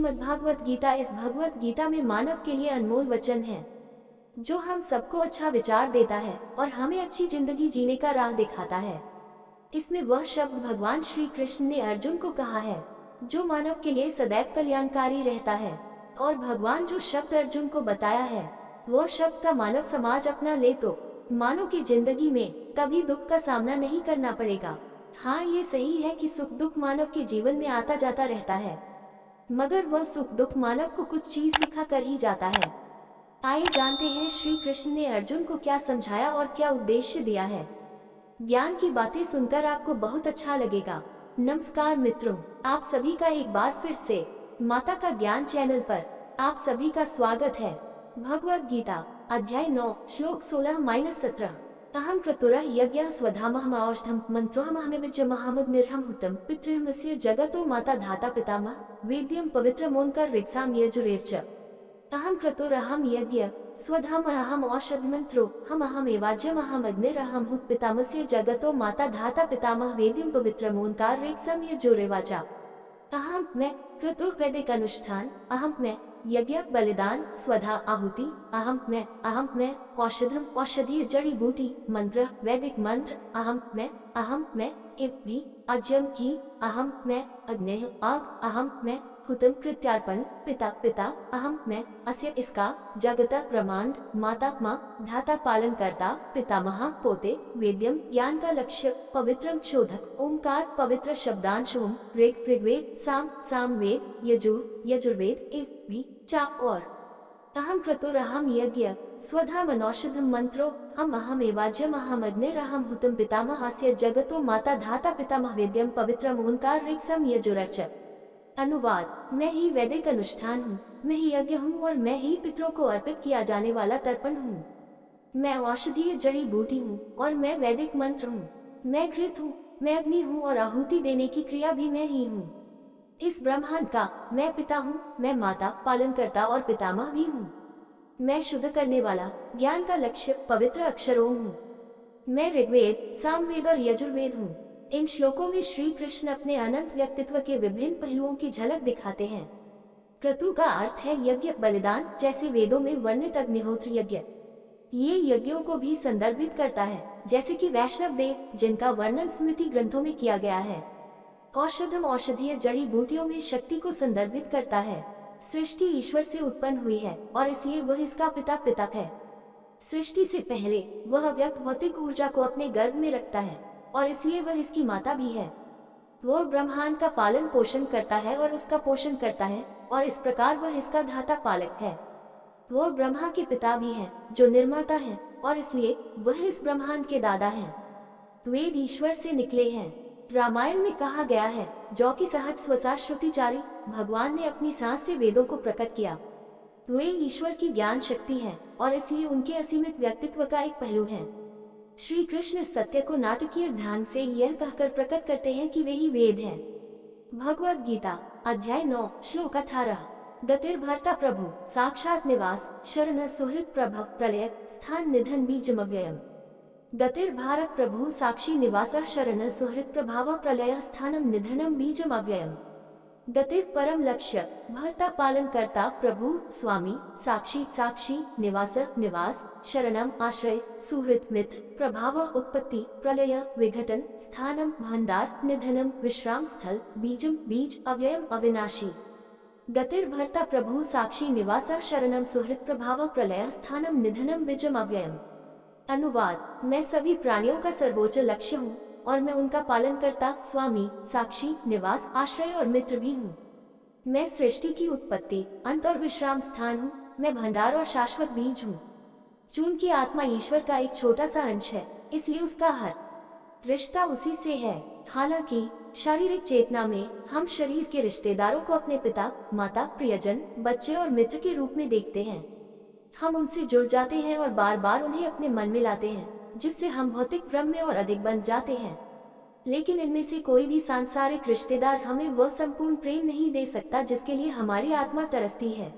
श्रीमद्भागवत गीता। इस भगवत गीता में मानव के लिए अनमोल वचन है जो हम सबको अच्छा विचार देता है और हमें अच्छी जिंदगी जीने का राह दिखाता है। इसमें वह शब्द भगवान श्री कृष्ण ने अर्जुन को कहा है जो मानव के लिए सदैव कल्याणकारी रहता है, और भगवान जो शब्द अर्जुन को बताया है वह शब्द का मानव समाज अपना ले तो मानव की जिंदगी में कभी दुख का सामना नहीं करना पड़ेगा। हाँ, ये सही है कि सुख दुख मानव के जीवन में आता जाता रहता है, मगर वह सुख दुख मानव को कुछ चीज सिखा कर ही जाता है। आइए जानते हैं श्री कृष्ण ने अर्जुन को क्या समझाया और क्या उद्देश्य दिया है। ज्ञान की बातें सुनकर आपको बहुत अच्छा लगेगा। नमस्कार मित्रों, आप सभी का एक बार फिर से माता का ज्ञान चैनल पर आप सभी का स्वागत है। भगवद गीता अध्याय 9 श्लोक 16-17। अहं क्रतुरः यज्ञः स्वधामहम् औषधम् मंत्रोऽहमहमिज्जमहमुग्निर्हं हुतं पितृहमस्य जगतो माता धाता पितामह वेद्यं पवित्रमोंकार ऋक्साम यजुरेर्च। अहं क्रतुरहं यज्ञः स्वधामहम् औषधमन्त्रो हमहमेवाज्यमहमग्निरहं हुत पितामहस्य जगतो माता धाता पितामह वेद्यं पवित्रमोंकार ऋक्साम यजुरेवाचा। अहं मैं क्रतु वैदिक अनुष्ठान, अहं मैं यज्ञ बलिदान, स्वधा आहुति, अहम मैं औषधम औषधीय जड़ी बूटी, मंत्र वैदिक मंत्र, अहम मैं इव भी अज्यम की, अहम मैं अग्नेय आग, अहम मैं हुतम कृत्यार्पण, पिता अहम मैं अस्य इसका, जगत ब्रह्मांड, माता माँ, धाता पालन करता, पितामह पोते, वेद्यम ज्ञान का लक्ष्य, पवित्रम शोधक, ओंकार पवित्र शब्दांश, ओम ऋग्वेद, सामवेद, यजुर्वेद, इव भी चा और अहम क्रतुरहं यज्ञ स्वधामनौषधम मंत्रो हमहमेवाज्यमहमग्निरहं हुतं पितामहस्य जगतो माता धाता पितामह वेद्यम पवित्रम ओंकार ऋक्सम यजुरच। अनुवाद: मैं ही वैदिक अनुष्ठान हूँ, मैं ही यज्ञ हूँ और मैं ही पितरों को अर्पित किया जाने वाला तर्पण हूँ। मैं औषधीय जड़ी बूटी हूँ और मैं वैदिक मंत्र हूँ। मैं घृत हूँ, मैं अग्नि हूँ और आहुति देने की क्रिया भी मैं ही हूँ। इस ब्रह्मांड का मैं पिता हूँ, मैं माता पालनकर्ता और पितामह भी हूँ। मैं शुद्ध करने वाला, ज्ञान का लक्ष्य, पवित्र अक्षरों हूँ। मैं ऋग्वेद, सामवेद और यजुर्वेद हूँ। इन श्लोकों में श्री कृष्ण अपने अनंत व्यक्तित्व के विभिन्न पहलुओं की झलक दिखाते हैं। क्रतु का अर्थ है यज्ञ बलिदान, जैसे वेदों में वर्णित अग्निहोत्र यज्ञ। ये यज्ञों को भी संदर्भित करता है, जैसे कि वैष्णव देव, जिनका वर्णन स्मृति ग्रंथों में किया गया है। औषधम औषधीय जड़ी बूटियों में शक्ति को संदर्भित करता है। सृष्टि ईश्वर से उत्पन्न हुई है और इसलिए वह इसका पिता है। सृष्टि से पहले वह अव्यक्त भौतिक ऊर्जा को अपने गर्भ में रखता है और इसलिए वह इसकी माता भी है। वह ब्रह्मांड का पालन पोषण करता है और उसका पोषण करता है और इस प्रकार वह इसका धाता पालक है। वह ब्रह्मा के पिता भी है जो निर्माता है और इसलिए वह इस ब्रह्मांड के दादा हैं। वेद ईश्वर से निकले हैं। रामायण में कहा गया है, जो कि सहज स्वसा श्रुतिचारी, भगवान ने अपनी सांस से वेदों को प्रकट किया। वे ईश्वर की ज्ञान शक्ति है और इसलिए उनके असीमित व्यक्तित्व का एक पहलू है। श्री कृष्ण सत्य को नाटकीय ध्यान से यह कहकर प्रकट करते हैं कि वे ही वेद हैं। भगवद गीता अध्याय 9 श्लोक 18। गतिर्भर्ता प्रभु साक्षात निवास शरण सुहृत प्रभव प्रलय स्थान निधन बीजमव्ययम्। गतिर्भारत प्रभु साक्षी निवासः शरण सुहृत प्रभाव प्रलय स्थानम निधनम बीजम अव्ययम्। गतिर परम लक्ष्य, भर्ता पालन करता, प्रभु स्वामी, साक्षी निवास निवास, शरणम आश्रय, सुहृत मित्र, प्रभाव उत्पत्ति, प्रलय विघटन, स्थानम भंडार, निधनम विश्राम स्थल, बीजम बीज, अव्ययम अविनाशी। गतिर्भर्ता प्रभु साक्षी निवासः शरणम सुहृत प्रभाव प्रलय स्थानम निधनम बीजम अव्ययम्। अनुवाद: मैं सभी प्राणियों का सर्वोच्च लक्ष्य हूँ और मैं उनका पालन करता, स्वामी, साक्षी, निवास, आश्रय और मित्र भी हूँ। मैं सृष्टि की उत्पत्ति, अंत और विश्राम स्थान हूँ। मैं भंडार और शाश्वत बीज हूँ। चूंकि आत्मा ईश्वर का एक छोटा सा अंश है, इसलिए उसका हर रिश्ता उसी से है। हालांकि शारीरिक चेतना में हम शरीर के रिश्तेदारों को अपने पिता, माता, प्रियजन, बच्चे और मित्र के रूप में देखते हैं। हम उनसे जुड़ जाते हैं और बार बार उन्हें अपने मन में लाते हैं, जिससे हम भौतिक भ्रम में और अधिक बन जाते हैं। लेकिन इनमें से कोई भी सांसारिक रिश्तेदार हमें वह संपूर्ण प्रेम नहीं दे सकता जिसके लिए हमारी आत्मा तरसती है।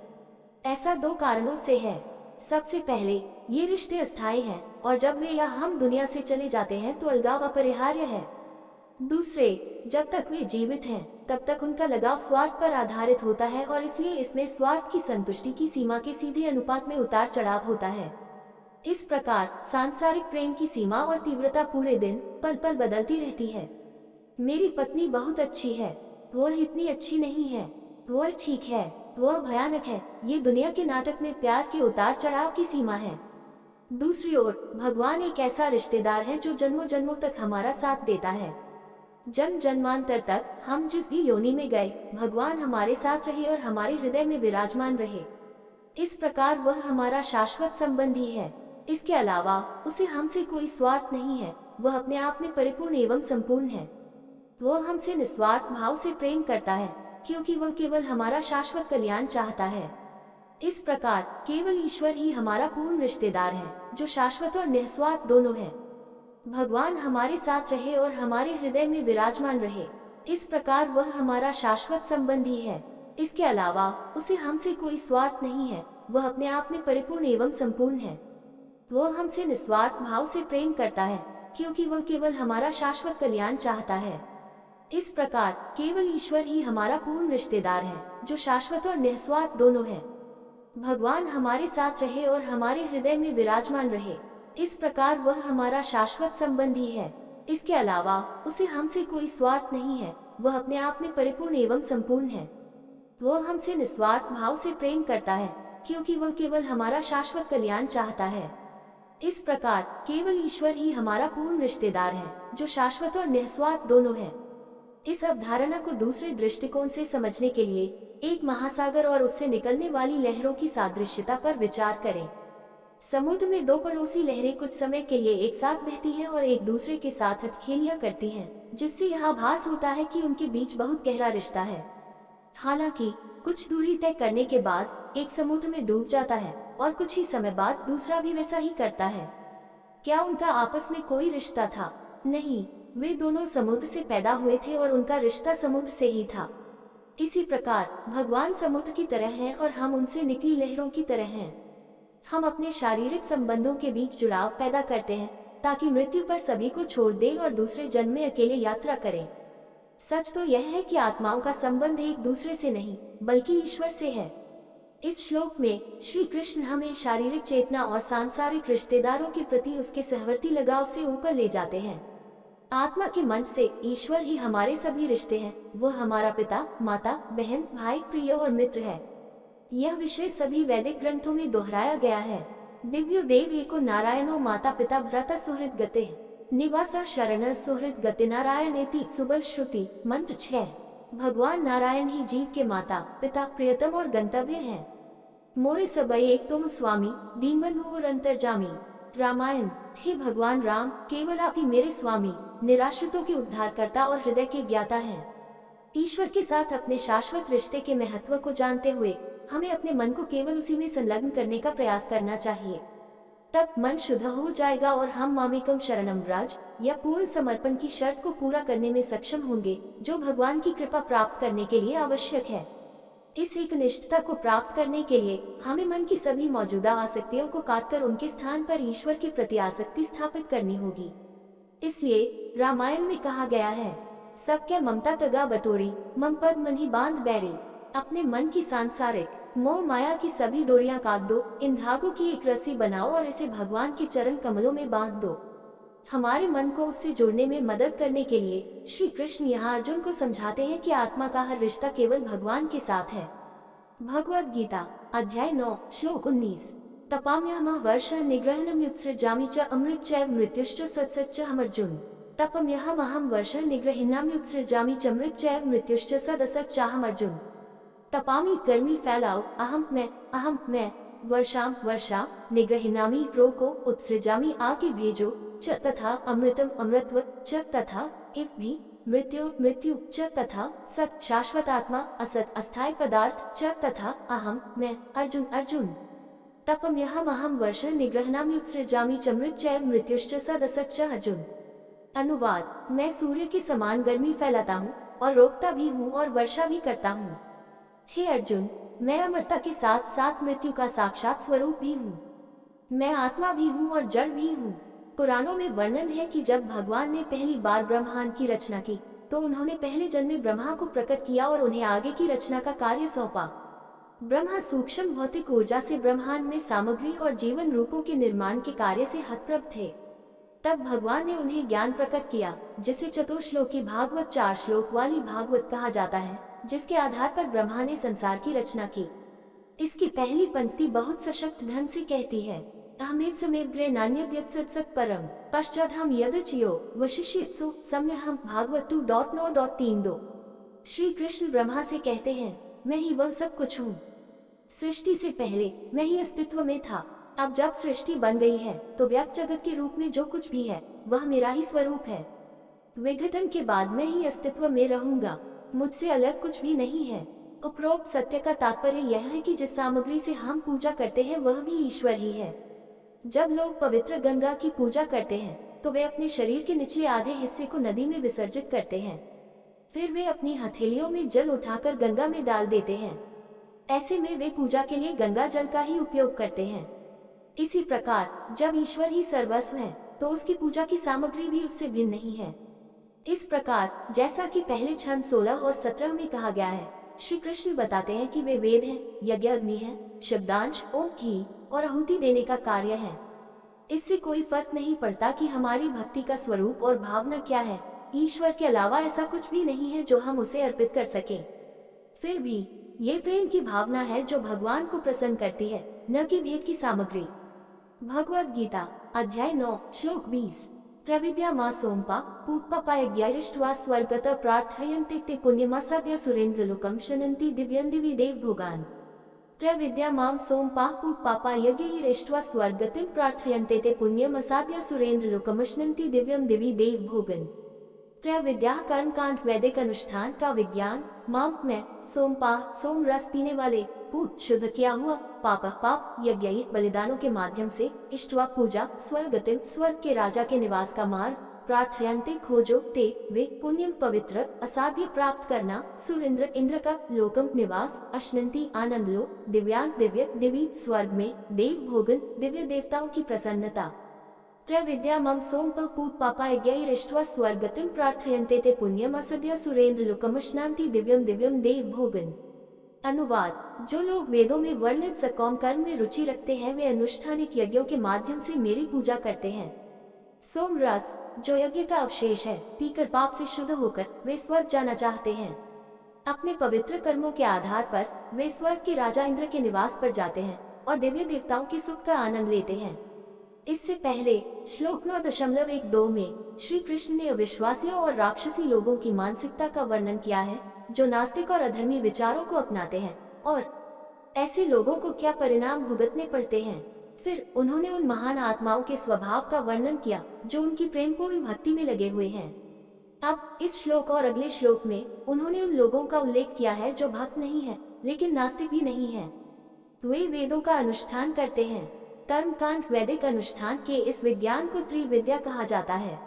ऐसा 2 कारणों से है। सबसे पहले, ये रिश्ते अस्थायी हैं और जब वे या हम दुनिया से चले जाते हैं तो अलगाव अपरिहार्य है। दूसरे, जब तक वे जीवित हैं तब तक उनका लगाव स्वार्थ पर आधारित होता है और इसलिए इसमें स्वार्थ की संतुष्टि की सीमा के सीधे अनुपात में उतार चढ़ाव होता है। इस प्रकार सांसारिक प्रेम की सीमा और तीव्रता पूरे दिन पल पल बदलती रहती है। मेरी पत्नी बहुत अच्छी है, वह इतनी अच्छी नहीं है, वह ठीक है, वह भयानक है, ये दुनिया के नाटक में प्यार के उतार चढ़ाव की सीमा है। दूसरी ओर भगवान एक ऐसा रिश्तेदार है जो जन्मों जन्मों तक हमारा साथ देता है। जन्म जन्मांतर तक हम जिस भी योनि में गए, भगवान हमारे साथ रहे और हमारे हृदय में विराजमान रहे। इस प्रकार वह हमारा शाश्वत संबंधी है। इसके अलावा उसे हमसे कोई स्वार्थ नहीं है, वह अपने आप में परिपूर्ण एवं संपूर्ण है। वह हमसे निस्वार्थ भाव से प्रेम करता है क्योंकि वह केवल हमारा शाश्वत कल्याण चाहता है। इस प्रकार केवल ईश्वर ही हमारा पूर्ण रिश्तेदार है जो शाश्वत और निस्वार्थ दोनों है। भगवान हमारे साथ रहे और हमारे हृदय में विराजमान रहे, इस प्रकार वह हमारा शाश्वत संबंधी है। इसके अलावा उसे हमसे कोई स्वार्थ नहीं है, वह अपने आप में परिपूर्ण एवं संपूर्ण है। वह हमसे निस्वार्थ भाव से प्रेम करता है क्योंकि वह केवल हमारा शाश्वत कल्याण चाहता है। इस प्रकार केवल ईश्वर ही हमारा पूर्ण रिश्तेदार है जो शाश्वत और निस्वार्थ दोनों है। भगवान हमारे साथ रहे और हमारे हृदय में विराजमान रहे, इस प्रकार वह हमारा शाश्वत संबंधी है। इसके अलावा उसे हमसे कोई स्वार्थ नहीं है, वह अपने आप में परिपूर्ण एवं संपूर्ण है। वह हमसे निस्वार्थ भाव से प्रेम करता है क्योंकि वह केवल हमारा शाश्वत कल्याण चाहता है। इस प्रकार केवल ईश्वर ही हमारा पूर्ण रिश्तेदार है जो शाश्वत और निस्वार्थ दोनों है। इस अवधारणा को दूसरे दृष्टिकोण से समझने के लिए एक महासागर और उससे निकलने वाली लहरों की सादृश्यता पर विचार करें। समुद्र में दो पड़ोसी लहरें कुछ समय के लिए एक साथ बहती हैं और एक दूसरे के साथ हथखेलियां करती हैं, जिससे यह आभास होता है कि उनके बीच बहुत गहरा रिश्ता है। हालांकि कुछ दूरी तय करने के बाद एक समुद्र में डूब जाता है और कुछ ही समय बाद दूसरा भी वैसा ही करता है। क्या उनका आपस में कोई रिश्ता था? नहीं, वे दोनों समुद्र से पैदा हुए थे और उनका रिश्ता समुद्र से ही था। इसी प्रकार भगवान समुद्र की तरह हैं और हम उनसे निकली लहरों की तरह हैं। हम अपने शारीरिक संबंधों के बीच जुड़ाव पैदा करते हैं ताकि मृत्यु पर सभी को छोड़ दें और दूसरे जन्म में अकेले यात्रा करें। सच तो यह है कि आत्माओं का संबंध एक दूसरे से नहीं बल्कि ईश्वर से है। इस श्लोक में श्री कृष्ण हमें शारीरिक चेतना और सांसारिक रिश्तेदारों के प्रति उसके सहवर्ती लगाव से ऊपर ले जाते हैं। आत्मा के मंच से ईश्वर ही हमारे सभी रिश्ते हैं। वह हमारा पिता, माता, बहन, भाई, प्रिय और मित्र है। यह विषय सभी वैदिक ग्रंथों में दोहराया गया है। दिव्यो देव एको नारायणो माता पिता भ्राता सुहृद गते निवासा शरण सुहृद गति नारायणेति सुबल श्रुति। मंत्र 6। भगवान नारायण ही जीव के माता, पिता, प्रियतम और गंतव्य हैं। मोरे सबई एक तुम स्वामी, दीनबंधु और अंतर्जामी। रामायण। हे भगवान राम, केवल आप ही मेरे स्वामी, निराश्रितों के उद्धारकर्ता और हृदय के ज्ञाता हैं। ईश्वर के साथ अपने शाश्वत रिश्ते के महत्व को जानते हुए हमें अपने मन को केवल उसी में संलग्न करने का प्रयास करना चाहिए। तब मन शुद्ध हो जाएगा और हम मामेकम शरणम व्रज या पूर्ण समर्पण की शर्त को पूरा करने में सक्षम होंगे, जो भगवान की कृपा प्राप्त करने के लिए आवश्यक है। इस एकनिष्ठता को प्राप्त करने के लिए हमें मन की सभी मौजूदा आसक्तियों को काटकर उनके स्थान पर ईश्वर के प्रति आसक्ति स्थापित करनी होगी। इसलिए रामायण में कहा गया है, सब क्या ममता तगा बटोरी, मम पद मन ही बांध बैरी। अपने मन की सांसारिक मोह माया की सभी डोरियां काट दो, इन धागों की एक रस्सी बनाओ और इसे भगवान के चरण कमलों में बांध दो। हमारे मन को उससे जुड़ने में मदद करने के लिए श्री कृष्ण यहाँ अर्जुन को समझाते हैं कि आत्मा का हर रिश्ता केवल भगवान के साथ है। भगवद गीता अध्याय 9 श्लोक 19। तपाम्यहमः वर्ष निग्रहणं युत्सृजामि च अमृत चैव मृत्युश्च सत्सच्च हम अर्जुन। तपम्यहमहं वर्ष निग्रहिणां युत्सृजामि च अमृत चैव मृत्युश्च सदसच्चाहम् अर्जुन। तपामि गर्मी फैलाओ, अहम मैं, वर्षाम वर्षा, निग्रहिणामि क्रोध को, उत्सृजामि आके भेजो, च तथा अमृतम अमृतव, च तथा इव भी, मृत्यु मृत्यु, च तथा सत शाश्वत आत्मा, असत अस्थायी पदार्थ, च तथा अहम मैं अर्जुन अर्जुन। तपम्यहमहं वर्ष निग्रहणां युत्सृजामि च अमृत चैव मृत्युश्च सदसच्च अर्जुन। अनुवाद। मैं सूर्य के समान गर्मी फैलाता हूँ और रोकता भी हूँ और वर्षा भी करता हूँ। हे अर्जुन, मैं अमरता के साथ साथ मृत्यु का साक्षात स्वरूप भी हूँ। मैं आत्मा भी हूँ और जड़ भी हूँ। पुराणों में वर्णन है कि जब भगवान ने पहली बार ब्रह्मांड की रचना की तो उन्होंने पहले जन्म में ब्रह्मा को प्रकट किया और उन्हें आगे की रचना का कार्य सौंपा। ब्रह्मा सूक्ष्म भौतिक ऊर्जा से ब्रह्मांड में सामग्री और जीवन रूपों के निर्माण के कार्य से हतप्रभ थे। तब भगवान ने उन्हें ज्ञान प्रकट किया, जिसे चतुश्लोकी भागवत 4 श्लोक वाली भागवत कहा जाता है, जिसके आधार पर ब्रह्मा ने संसार की रचना की। इसकी पहली पंक्ति बहुत सशक्त ढंग से कहती है, अहमेव समेव्रे नान्यद्यत्सत् परम पश्चादहम यदचियो वशिष्यत्सु सम्यहम भागवत 2.9.32। श्री कृष्ण ब्रह्मा से कहते हैं, मैं ही वह सब कुछ हूँ। सृष्टि से पहले मैं ही अस्तित्व में था। अब जब सृष्टि बन गई है तो व्यक्त जगत के रूप में जो कुछ भी है वह मेरा ही स्वरूप है। विघटन के बाद मैं ही अस्तित्व में रहूंगा, मुझसे अलग कुछ भी नहीं है। उपरोक्त सत्य का तात्पर्य यह है कि जिस सामग्री से हम पूजा करते हैं वह भी ईश्वर ही है। जब लोग पवित्र गंगा की पूजा करते हैं तो वे अपने शरीर के निचले आधे हिस्से को नदी में विसर्जित करते हैं, फिर वे अपनी हथेलियों में जल उठाकर गंगा में डाल देते हैं। ऐसे में वे पूजा के लिए गंगा जल का ही उपयोग करते हैं। इसी प्रकार जब ईश्वर ही सर्वस्व है तो उसकी पूजा की सामग्री भी उससे भिन्न नहीं है। इस प्रकार जैसा कि पहले छंद 16 और 17 में कहा गया है, श्री कृष्ण बताते हैं कि वे वेद हैं, यज्ञ अग्नि है, शब्दांश ओम घी और आहुति देने का कार्य है। इससे कोई फर्क नहीं पड़ता कि हमारी भक्ति का स्वरूप और भावना क्या है। ईश्वर के अलावा ऐसा कुछ भी नहीं है जो हम उसे अर्पित कर सकें। फिर भी ये प्रेम की भावना है जो भगवान को प्रसन्न करती है, न कि भेद की सामग्री। भगवद गीता अध्याय 9 श्लोक 20। त्रैविद्या मा सोमपा पूपपायज्ञायिष्ट्वा स्वर्गत प्रार्थयन्ते ते पुण्यमासाद्य सुरेन्द्रलोकं शनन्ति दिव्यं दिवि देवभोगान्। त्रैविद्या मां सोमपा पूपपायज्ञायिष्ट्वा स्वर्गतिं प्रार्थयन्ते ते पुण्यमासाद्य सुरेन्द्रलोकं शनन्ति दिव्यं दिवि देवभोगान्। त्रैविद्या कर्मकांड वैदिक अनुष्ठान का विज्ञान, माम में सोमपा सोम रस पीने वाले, पूत शुद्ध किया हुआ, पाप पाप यज्ञ बलिदानों के माध्यम से, इष्टवा पूजा, स्वर्गतिम स्वर्ग के राजा के निवास का मार्ग, प्रार्थयन्ते खोजो ते वे पुण्यम पवित्र असाध्य प्राप्त करना, सुरेंद्र इंद्र का लोकम निवास, अश्नंती आनंद लो, दिव्यांग दिव्य दिवी स्वर्ग में, देव भोगन दिव्य देवताओं की प्रसन्नता। त्रैविद्या मम सोम पूत पापायज्ञायिष्ट्वा स्वर्गतिं प्रार्थयन्ते ते पुण्यम असद्य सुरेंद्र लोकम अश्नान्ति दिव्यम दिव्यम देव भोगन। अनुवाद, जो लोग वेदों में वर्णित सकाम कर्म में रुचि रखते हैं वे अनुष्ठानिक यज्ञों के माध्यम से मेरी पूजा करते हैं। सोम रस जो यज्ञ का अवशेष है, पीकर पाप से शुद्ध होकर वे स्वर्ग जाना चाहते हैं। अपने पवित्र कर्मों के आधार पर वे स्वर्ग के राजा इंद्र के निवास पर जाते हैं और दिव्य देवताओं के सुख का आनंद लेते हैं। इससे पहले श्लोक 9.12 में श्री कृष्ण ने अविश्वासियों और राक्षसी लोगों की मानसिकता का वर्णन किया है जो नास्तिक और अधर्मी विचारों को अपनाते हैं और ऐसे लोगों को क्या परिणाम भुगतने पड़ते हैं। फिर उन्होंने उन महान आत्माओं के स्वभाव का वर्णन किया जो उनकी प्रेमपूर्ण भक्ति में लगे हुए हैं। अब इस श्लोक और अगले श्लोक में उन्होंने उन लोगों का उल्लेख किया है जो भक्त नहीं है लेकिन नास्तिक भी नहीं है। वे वेदों का अनुष्ठान करते हैं। कर्मकांड वैदिक अनुष्ठान के इस विज्ञान को त्रिविद्या कहा जाता है।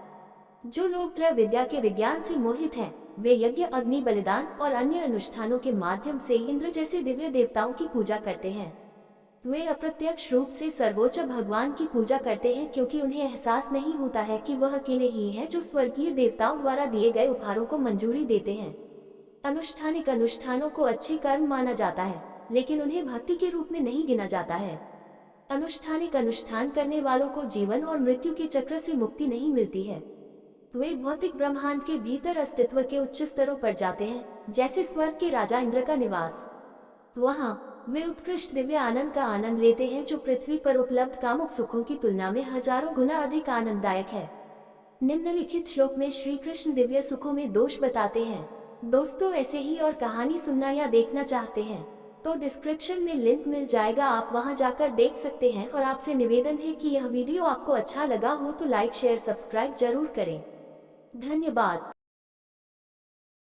जो लोग त्रैविद्या के विज्ञान से मोहित हैं, वे यज्ञ अग्नि बलिदान और अन्य अनुष्ठानों के माध्यम से इंद्र जैसे दिव्य देवताओं की पूजा करते हैं। वे अप्रत्यक्ष रूप से सर्वोच्च भगवान की पूजा करते हैं क्योंकि उन्हें एहसास नहीं होता है कि वह अकेले ही है जो स्वर्गीय देवताओं द्वारा दिए गए उपहारों को मंजूरी देते हैं। अनुष्ठानिक अनुष्ठानों को अच्छे कर्म माना जाता है लेकिन उन्हें भक्ति के रूप में नहीं गिना जाता है। अनुष्ठानिक अनुष्ठान करने वालों को जीवन और मृत्यु के चक्र से मुक्ति नहीं मिलती है। वे भौतिक ब्रह्मांड के भीतर अस्तित्व के उच्च स्तरों पर जाते हैं, जैसे स्वर्ग के राजा इंद्र का निवास। वहाँ वे उत्कृष्ट दिव्य आनंद का आनंद लेते हैं जो पृथ्वी पर उपलब्ध कामुक सुखों की तुलना में हजारों गुना अधिक आनंददायक है। निम्नलिखित श्लोक में श्री कृष्ण दिव्य सुखों में दोष बताते हैं। दोस्तों, ऐसे ही और कहानी सुनना या देखना चाहते हैं तो डिस्क्रिप्शन में लिंक मिल जाएगा, आप वहां जाकर देख सकते हैं। और आपसे निवेदन है कि यह वीडियो आपको अच्छा लगा हो तो लाइक शेयर सब्सक्राइब जरूर करें। धन्यवाद।